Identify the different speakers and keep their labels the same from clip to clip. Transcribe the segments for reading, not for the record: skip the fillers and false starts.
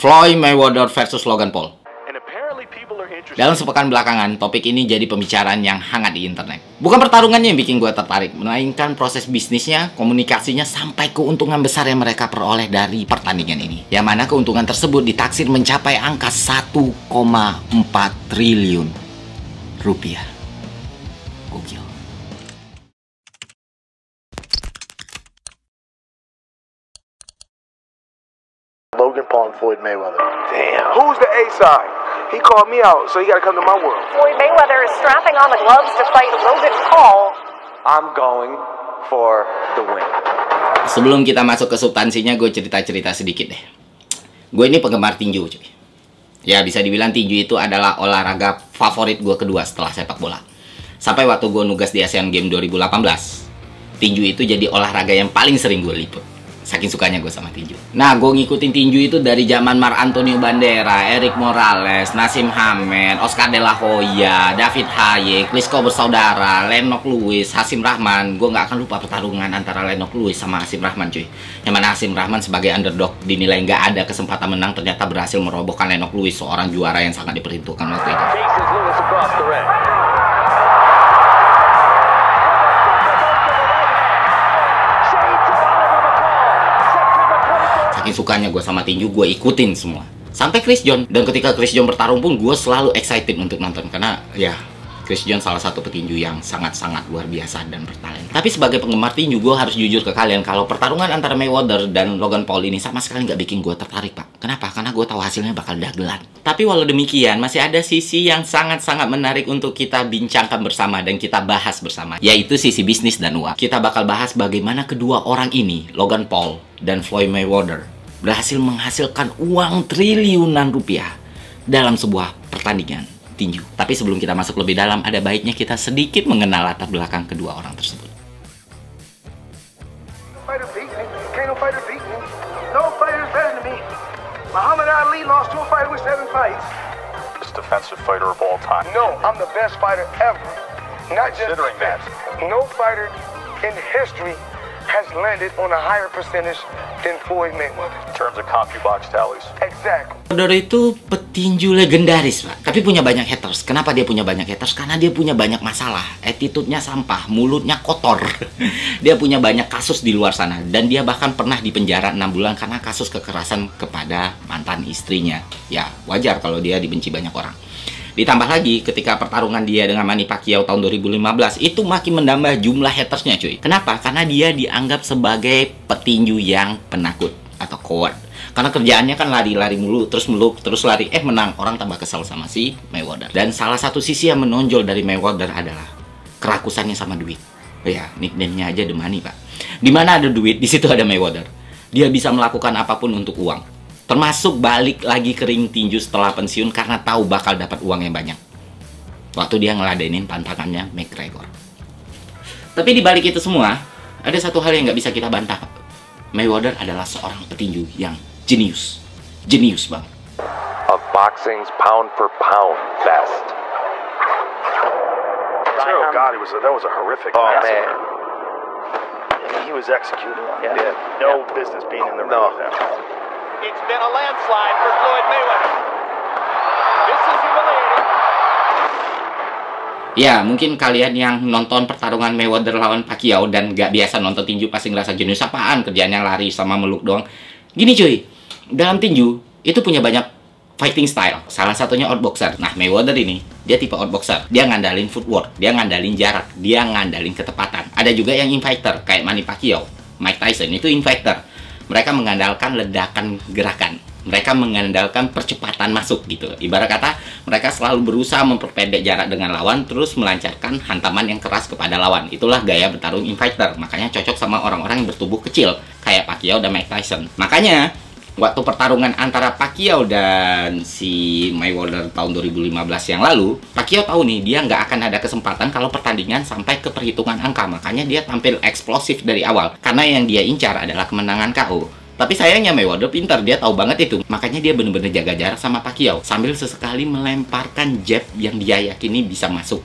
Speaker 1: Floyd Mayweather versus Logan Paul. Dalam sepekan belakangan, topik ini jadi pembicaraan yang hangat di internet. Bukan pertarungannya yang bikin gue tertarik, melainkan proses bisnisnya, komunikasinya, sampai keuntungan besar yang mereka peroleh dari pertandingan ini. Yang mana keuntungan tersebut ditaksir mencapai angka 1,4 triliun rupiah. Gokil.
Speaker 2: Logan Paul and Floyd Mayweather.
Speaker 3: Damn. Who's the A side? He called me out, so you gotta come to my world.
Speaker 4: Floyd Mayweather is strapping on the gloves to fight Logan Paul.
Speaker 3: I'm going for the win.
Speaker 1: Sebelum kita masuk ke substansinya, gue cerita-cerita sedikit deh. Gue ini penggemar tinju, cuy. Ya, bisa dibilang tinju itu adalah olahraga favorit gue kedua setelah sepak bola. Sampai waktu gue nugas di Asian Games 2018, tinju itu jadi olahraga yang paling sering gue liput. Saking sukanya gue sama tinju. Nah, gue ngikutin tinju itu dari zaman Marc Antonio Bandera, Erik Morales, Naseem Hamed, Oscar De La Hoya, David Haye, Klitschko bersaudara, Lennox Lewis, Hasim Rahman. Gue nggak akan lupa pertarungan antara Lennox Lewis sama Hasim Rahman, cuy. Yang mana Hasim Rahman sebagai underdog dinilai nggak ada kesempatan menang, ternyata berhasil merobohkan Lennox Lewis, seorang juara yang sangat diperhitungkan waktu itu. Saking sukanya gue sama tinju, gue ikutin semua. Sampai Chris John. Dan ketika Chris John bertarung pun, gue selalu excited untuk nonton. Karena, ya, Chris John salah satu petinju yang sangat-sangat luar biasa dan bertalenta. Tapi sebagai penggemar tinju, gue harus jujur ke kalian, kalau pertarungan antara Mayweather dan Logan Paul ini sama sekali nggak bikin gue tertarik, Pak. Kenapa? Karena gue tahu hasilnya bakal dagelan. Tapi walau demikian, masih ada sisi yang sangat-sangat menarik untuk kita bincangkan bersama dan kita bahas bersama. Yaitu sisi bisnis dan uang. Kita bakal bahas bagaimana kedua orang ini, Logan Paul dan Floyd Mayweather, berhasil menghasilkan uang triliunan rupiah dalam sebuah pertandingan tinju. Tapi sebelum kita masuk lebih dalam, ada baiknya kita sedikit mengenal latar belakang kedua orang tersebut.
Speaker 3: Muhammad Ali lost to a fighter with 7 fights.
Speaker 2: Best defensive fighter of all time.
Speaker 3: No, I'm the best fighter ever. Not just
Speaker 2: Considering that.
Speaker 3: No fighter in history has landed on a higher percentage than Floyd Mayweather.
Speaker 2: In terms of CompuBox tallies.
Speaker 3: Exactly.
Speaker 1: Mayweather itu petinju legendaris, Pak. Tapi punya banyak haters. Kenapa dia punya banyak haters? Karena dia punya banyak masalah. Attitude-nya sampah, mulutnya kotor. Dia punya banyak kasus di luar sana. Dan dia bahkan pernah dipenjara 6 bulan karena kasus kekerasan kepada mantan istrinya. Ya, wajar kalau dia dibenci banyak orang. Ditambah lagi ketika pertarungan dia dengan Manny Pacquiao tahun 2015, itu makin menambah jumlah hatersnya, cuy. Kenapa? Karena dia dianggap sebagai petinju yang penakut atau coward. Karena kerjaannya kan lari-lari mulu, terus lari, menang. Orang tambah kesal sama si Mayweather. Dan salah satu sisi yang menonjol dari Mayweather adalah kerakusannya sama duit. Ya, nickname-nya aja The Money, Pak. Di mana ada duit, di situ ada Mayweather. Dia bisa melakukan apapun untuk uang. Termasuk balik lagi ke ring tinju setelah pensiun karena tahu bakal dapat uang yang banyak. Waktu dia ngeladenin pantangannya McGregor. Tapi di balik itu semua, ada satu hal yang nggak bisa kita bantah. Mayweather adalah seorang petinju yang jenius. Jenius banget.
Speaker 5: Of boxing's pound for pound best.
Speaker 2: Oh God, that was a horrific massacre.
Speaker 5: Man.
Speaker 2: He was executed on that.
Speaker 5: Yeah.
Speaker 2: No business being in the ring with that.
Speaker 6: It's been a landslide for Floyd Mayweather. This is humiliating.
Speaker 1: Ya, mungkin kalian yang nonton pertarungan Mayweather lawan Pacquiao dan gak biasa nonton tinju pasti ngerasa jenius apaan, kerjaannya lari sama meluk doang. Gini cuy, dalam tinju itu punya banyak fighting style. Salah satunya outboxer. Nah, Mayweather ini, dia tipe outboxer. Dia ngandalin footwork, dia ngandalin jarak, dia ngandalin ketepatan. Ada juga yang infighter, kayak Manny Pacquiao, Mike Tyson, itu infighter. Mereka mengandalkan ledakan gerakan. Mereka mengandalkan percepatan masuk gitu. Ibarat kata, mereka selalu berusaha memperpendek jarak dengan lawan, terus melancarkan hantaman yang keras kepada lawan. Itulah gaya bertarung infighter. Makanya cocok sama orang-orang yang bertubuh kecil, kayak Pacquiao dan Mike Tyson. Makanya, waktu pertarungan antara Pacquiao dan si Mayweather tahun 2015 yang lalu, Pacquiao tahu nih, dia nggak akan ada kesempatan kalau pertandingan sampai ke perhitungan angka. Makanya dia tampil eksplosif dari awal. Karena yang dia incar adalah kemenangan KO. Tapi sayangnya Mayweather pintar, dia tahu banget itu. Makanya dia bener-bener jaga jarak sama Pacquiao, sambil sesekali melemparkan jab yang dia yakini bisa masuk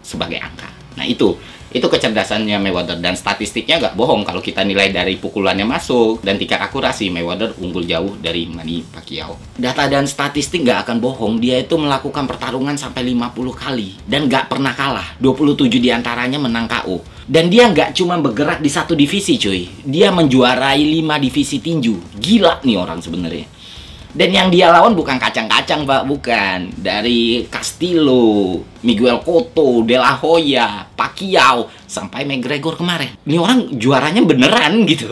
Speaker 1: sebagai angka. Nah itu, Itu kecerdasannya Mayweather, dan statistiknya nggak bohong kalau kita nilai dari pukulannya masuk dan tingkat akurasi. Mayweather unggul jauh dari Manny Pacquiao. Data dan statistik nggak akan bohong, dia itu melakukan pertarungan sampai 50 kali dan nggak pernah kalah. 27 diantaranya menang KO. Dan dia nggak cuma bergerak di satu divisi cuy, dia menjuarai 5 divisi tinju. Gila nih orang sebenarnya. Dan yang dia lawan bukan kacang-kacang pak, bukan. Dari Castillo, Miguel Cotto, De La Hoya, Pacquiao, sampai McGregor kemarin. Ini orang juaranya beneran gitu.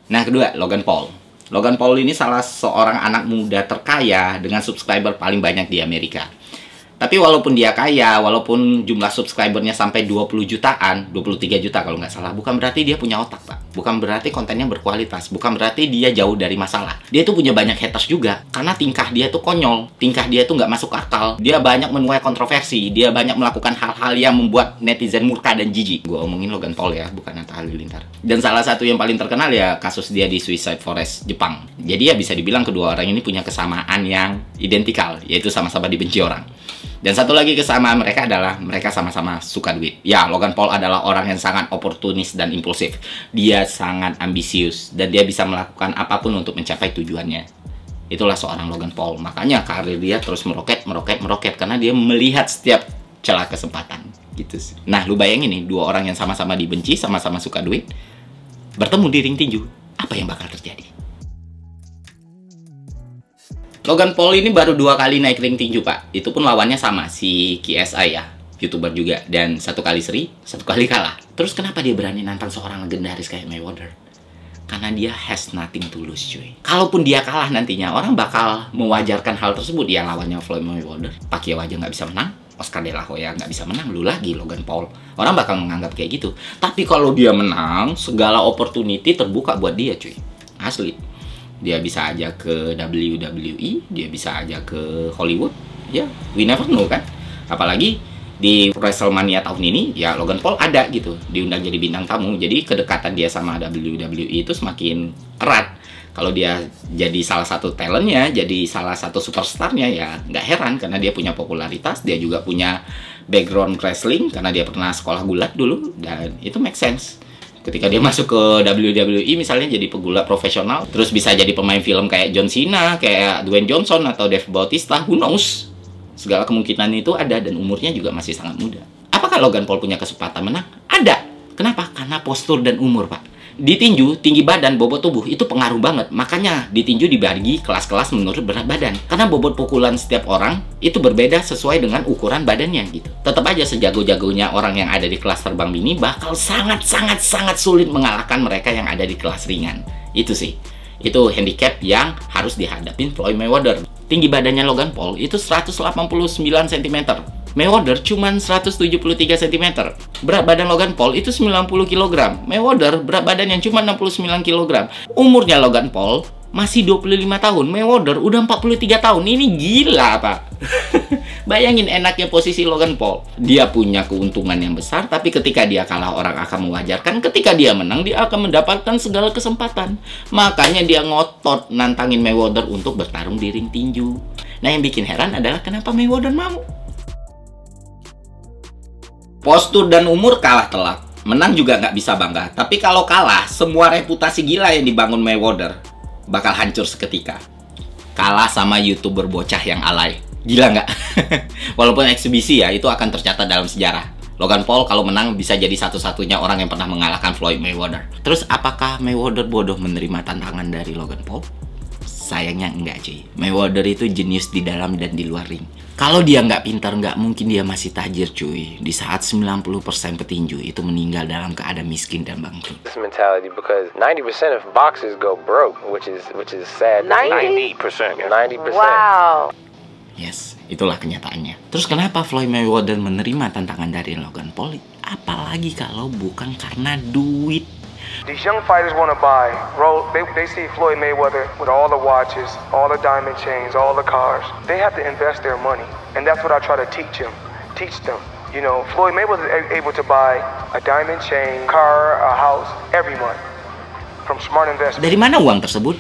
Speaker 1: Nah kedua, Logan Paul. Logan Paul ini salah seorang anak muda terkaya dengan subscriber paling banyak di Amerika. Tapi walaupun dia kaya, walaupun jumlah subscribernya sampai 20 jutaan, 23 juta kalau nggak salah, bukan berarti dia punya otak, Pak. Bukan berarti kontennya berkualitas. Bukan berarti dia jauh dari masalah. Dia tuh punya banyak haters juga. Karena tingkah dia tuh konyol. Tingkah dia tuh nggak masuk akal. Dia banyak menuai kontroversi. Dia banyak melakukan hal-hal yang membuat netizen murka dan jijik. Gue omongin Logan Paul ya, bukan Atta Halilintar. Dan salah satu yang paling terkenal ya kasus dia di Suicide Forest, Jepang. Jadi ya bisa dibilang kedua orang ini punya kesamaan yang identikal, yaitu sama-sama dibenci orang. Dan satu lagi kesamaan mereka adalah mereka sama-sama suka duit. Ya, Logan Paul adalah orang yang sangat oportunis dan impulsif. Dia sangat ambisius dan dia bisa melakukan apapun untuk mencapai tujuannya. Itulah seorang Logan Paul. Makanya karir dia terus meroket karena dia melihat setiap celah kesempatan. Gitu sih. Nah, lu bayangin nih, dua orang yang sama-sama dibenci, sama-sama suka duit, bertemu di ring tinju. Apa yang bakal terjadi? Logan Paul ini baru 2 kali naik ring tinju, Pak. Itu pun lawannya sama, si KSI ya, YouTuber juga. Dan 1 kali seri, 1 kali kalah. Terus kenapa dia berani nantang seorang legendaris kayak Mayweather? Karena dia has nothing to lose, cuy. Kalaupun dia kalah nantinya, orang bakal mewajarkan hal tersebut. Ya, lawannya Floyd Mayweather. Pacquiao aja nggak bisa menang. Oscar De La Hoya nggak bisa menang. Lu lagi, Logan Paul. Orang bakal menganggap kayak gitu. Tapi kalau dia menang, segala opportunity terbuka buat dia, cuy. Asli. Dia bisa aja ke WWE, dia bisa aja ke Hollywood. Ya, we never know kan. Apalagi di WrestleMania tahun ini, ya Logan Paul ada gitu, diundang jadi bintang tamu. Jadi kedekatan dia sama WWE itu semakin erat. Kalau dia jadi salah satu talentnya, jadi salah satu superstarnya, ya nggak heran karena dia punya popularitas. Dia juga punya background wrestling karena dia pernah sekolah gulat dulu, dan itu make sense. Ketika dia masuk ke WWE misalnya jadi pegulat profesional, terus bisa jadi pemain film kayak John Cena, kayak Dwayne Johnson atau Dave Bautista, who knows? Segala kemungkinan itu ada dan umurnya juga masih sangat muda. Apakah Logan Paul punya kesempatan menang? Ada. Kenapa? Karena postur dan umur, Pak. Di tinju, tinggi badan, bobot tubuh itu pengaruh banget. Makanya di tinju dibagi kelas-kelas menurut berat badan. Karena bobot pukulan setiap orang itu berbeda sesuai dengan ukuran badannya gitu. Tetap aja sejago-jagonya orang yang ada di kelas terbang mini bakal sangat sulit mengalahkan mereka yang ada di kelas ringan. Itu sih. Itu handicap yang harus dihadapin Floyd Mayweather. Tinggi badannya Logan Paul itu 189 cm. Mayweather cuma 173 cm. Berat badan Logan Paul itu 90 kg. Mayweather berat badan yang cuma 69 kg. Umurnya Logan Paul masih 25 tahun. Mayweather udah 43 tahun. Ini gila, Pak. Bayangin enaknya posisi Logan Paul. Dia punya keuntungan yang besar, tapi ketika dia kalah orang akan mewajarkan. Ketika dia menang, dia akan mendapatkan segala kesempatan. Makanya dia ngotot nantangin Mayweather untuk bertarung di ring tinju. Nah, yang bikin heran adalah kenapa Mayweather mau. Postur dan umur kalah telak. Menang juga nggak bisa bangga. Tapi kalau kalah, semua reputasi gila yang dibangun Mayweather bakal hancur seketika. Kalah sama YouTuber bocah yang alay. Gila nggak? Walaupun eksibisi ya, itu akan tercatat dalam sejarah. Logan Paul kalau menang bisa jadi satu-satunya orang yang pernah mengalahkan Floyd Mayweather. Terus apakah Mayweather bodoh menerima tantangan dari Logan Paul? Sayangnya enggak, cuy. Mayweather itu jenius di dalam dan di luar ring. Kalau dia nggak pintar, nggak mungkin dia masih tajir, cuy. Di saat 90% petinju itu meninggal dalam keadaan miskin dan bangkrut.
Speaker 5: This mentality because 90% of boxers go broke, which is sad.
Speaker 2: 90%.
Speaker 5: 90%.
Speaker 4: Wow.
Speaker 1: Yes, itulah kenyataannya. Terus kenapa Floyd Mayweather menerima tantangan dari Logan Paul? Apalagi kalau bukan karena duit.
Speaker 3: These young fighters want to buy. They see Floyd Mayweather with all the watches, all the diamond chains, all the cars. They have to invest their money, and that's what I try to teach them. You know, Floyd Mayweather is able to buy a diamond chain, car, a house every month from smart investment.
Speaker 1: Dari mana uang tersebut?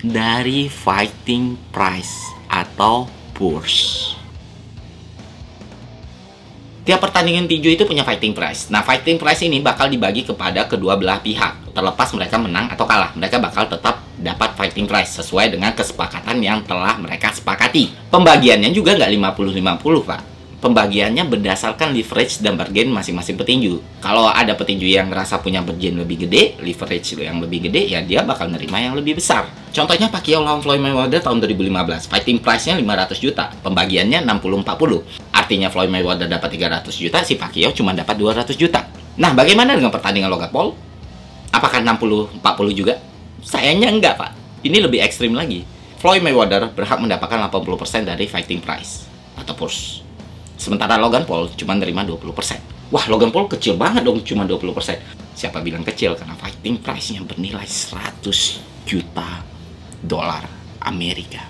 Speaker 1: Dari fighting price atau purse. Tiap pertandingan tinju itu punya fighting price. Nah, fighting price ini bakal dibagi kepada kedua belah pihak. Terlepas mereka menang atau kalah, mereka bakal tetap dapat fighting price sesuai dengan kesepakatan yang telah mereka sepakati. Pembagiannya juga nggak 50-50, Pak. Pembagiannya berdasarkan leverage dan bargain masing-masing petinju. Kalau ada petinju yang ngerasa punya bargain lebih gede, leverage yang lebih gede, ya dia bakal nerima yang lebih besar. Contohnya Pacquiao lawan Floyd Mayweather tahun 2015. Fighting price-nya 500 juta, pembagiannya 60-40. Artinya Floyd Mayweather dapat 300 juta, si Pacquiao cuma dapat 200 juta. Nah, bagaimana dengan pertandingan Logan Paul? Apakah 60-40 juga? Sayangnya enggak, Pak. Ini lebih ekstrim lagi. Floyd Mayweather berhak mendapatkan 80% dari fighting price atau purse. Sementara Logan Paul cuma nerima 20%. Wah, Logan Paul kecil banget dong, cuma 20%. Siapa bilang kecil? Karena fighting price-nya bernilai 100 juta dolar Amerika.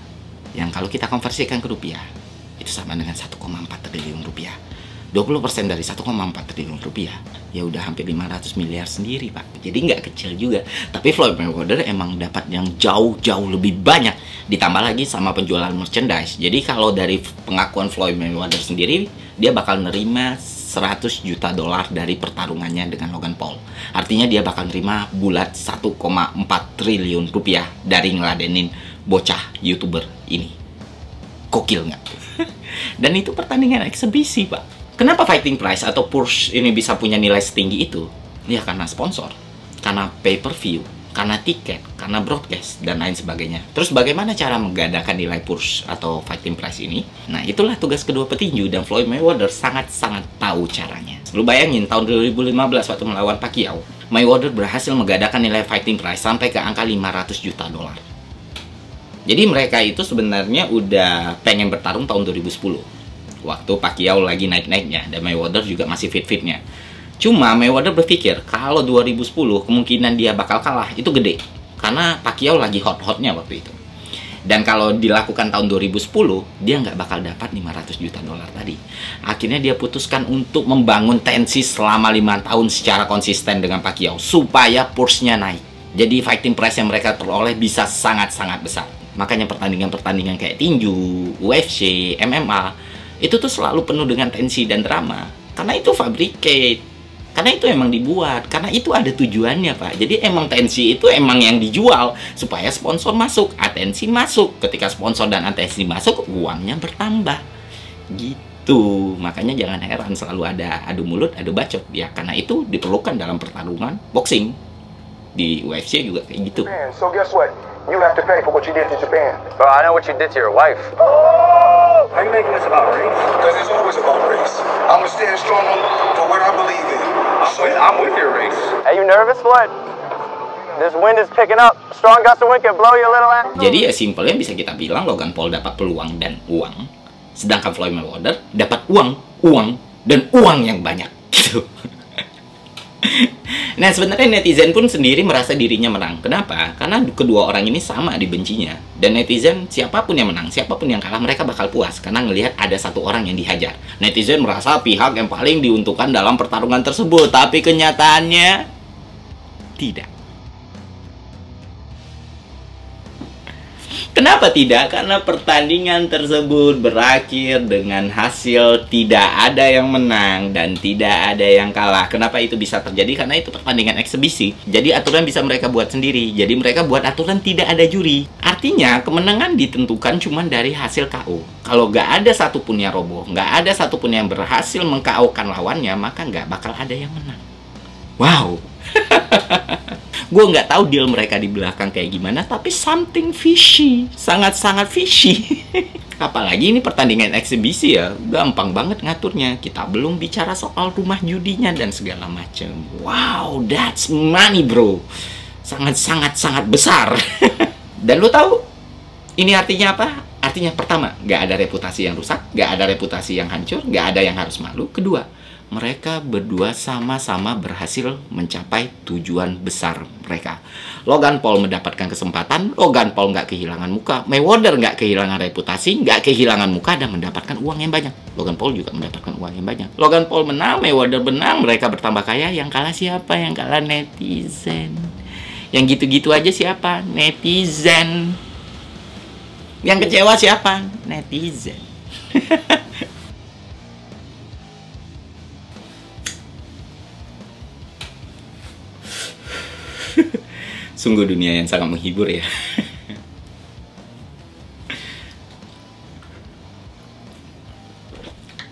Speaker 1: Yang kalau kita konversikan ke rupiah, itu sama dengan 1,4 triliun rupiah. 20% dari 1,4 triliun rupiah, ya udah hampir 500 miliar sendiri, Pak. Jadi nggak kecil juga. Tapi Floyd Mayweather emang dapat yang jauh-jauh lebih banyak. Ditambah lagi sama penjualan merchandise. Jadi kalau dari pengakuan Floyd Mayweather sendiri, dia bakal nerima 100 juta dolar dari pertarungannya dengan Logan Paul. Artinya dia bakal nerima bulat 1,4 triliun rupiah dari ngeladenin bocah YouTuber ini. Gokil nggak? Dan itu pertandingan eksebisi, Pak. Kenapa fighting price atau purse ini bisa punya nilai setinggi itu? Ya karena sponsor, karena pay-per-view, karena tiket, karena broadcast, dan lain sebagainya. Terus bagaimana cara menggandakan nilai purse atau fighting price ini? Nah, itulah tugas kedua petinju, dan Floyd Mayweather sangat-sangat tahu caranya. Lu bayangin, tahun 2015 waktu melawan Pacquiao, Mayweather berhasil menggandakan nilai fighting price sampai ke angka 500 juta dolar. Jadi mereka itu sebenarnya udah pengen bertarung tahun 2010. Waktu Pacquiao lagi naik-naiknya, dan Mayweather juga masih fit-fitnya. Cuma Mayweather berpikir, kalau 2010 kemungkinan dia bakal kalah, itu gede. Karena Pacquiao lagi hot-hotnya waktu itu. Dan kalau dilakukan tahun 2010, dia nggak bakal dapat 500 juta dolar tadi. Akhirnya dia putuskan untuk membangun tensi selama 5 tahun secara konsisten dengan Pacquiao, supaya purse-nya naik. Jadi fighting price yang mereka peroleh bisa sangat-sangat besar. Makanya pertandingan-pertandingan kayak tinju, UFC, MMA, itu tuh selalu penuh dengan tensi dan drama. Karena itu fabricate. Karena itu emang dibuat. Karena itu ada tujuannya, Pak. Jadi emang tensi itu emang yang dijual supaya sponsor masuk, atensi masuk. Ketika sponsor dan atensi masuk, uangnya bertambah. Gitu. Makanya jangan heran selalu ada adu mulut, adu bacot. Ya, karena itu diperlukan dalam pertarungan boxing. Di UFC juga kayak gitu.
Speaker 3: So guess what? You have to pay for what you did to Japan.
Speaker 5: Bro, I know what you did to your wife.
Speaker 3: How you making this about race? Because it's always about race. I'm gonna stand strong for what I believe in. I'm with your race.
Speaker 5: Are you nervous, Floyd? This wind is picking up. Strong gust of wind can blow your little ass.
Speaker 1: Jadi ya simpelnya bisa kita bilang Logan Paul dapat peluang dan uang, sedangkan Floyd Mayweather dapat uang, dan uang yang banyak gitu. Nah, sebenarnya netizen pun sendiri merasa dirinya menang. Kenapa? Karena kedua orang ini sama dibencinya. Dan netizen, siapapun yang menang, siapapun yang kalah, mereka bakal puas karena ngelihat ada satu orang yang dihajar. Netizen merasa pihak yang paling diuntungkan dalam pertarungan tersebut, tapi kenyataannya tidak. Kenapa tidak? Karena pertandingan tersebut berakhir dengan hasil tidak ada yang menang dan tidak ada yang kalah. Kenapa itu bisa terjadi? Karena itu pertandingan eksebisi. Jadi aturan bisa mereka buat sendiri. Jadi mereka buat aturan tidak ada juri. Artinya kemenangan ditentukan cuma dari hasil KO. Kalau nggak ada satupun yang roboh, nggak ada satupun yang berhasil meng-KO-kan lawannya, maka nggak bakal ada yang menang. Wow. Gue nggak tahu deal mereka di belakang kayak gimana, tapi something fishy, sangat-sangat fishy. Apalagi ini pertandingan eksibisi ya, gampang banget ngaturnya. Kita belum bicara soal rumah judinya dan segala macam. Wow, that's money bro, sangat-sangat besar. Dan lo tahu ini artinya apa? Artinya pertama, nggak ada reputasi yang rusak, nggak ada reputasi yang hancur, nggak ada yang harus malu. Kedua, mereka berdua sama-sama berhasil mencapai tujuan besar mereka. Logan Paul mendapatkan kesempatan, Logan Paul nggak kehilangan muka, Mayweather nggak kehilangan reputasi, nggak kehilangan muka, dan mendapatkan uang yang banyak. Logan Paul juga mendapatkan uang yang banyak. Logan Paul menang, Mayweather menang, mereka bertambah kaya. Yang kalah siapa? Yang kalah netizen. Yang gitu-gitu aja siapa? Netizen. Yang kecewa siapa? Netizen. Sungguh dunia yang sangat menghibur ya.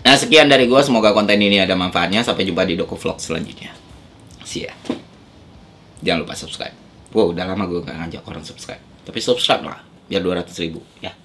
Speaker 1: Nah, sekian dari gue. Semoga konten ini ada manfaatnya. Sampai jumpa di Doku Vlog selanjutnya. See ya. Jangan lupa subscribe. Wow, udah lama gue gak ngajak orang subscribe. Tapi subscribe lah, biar 200.000 ya.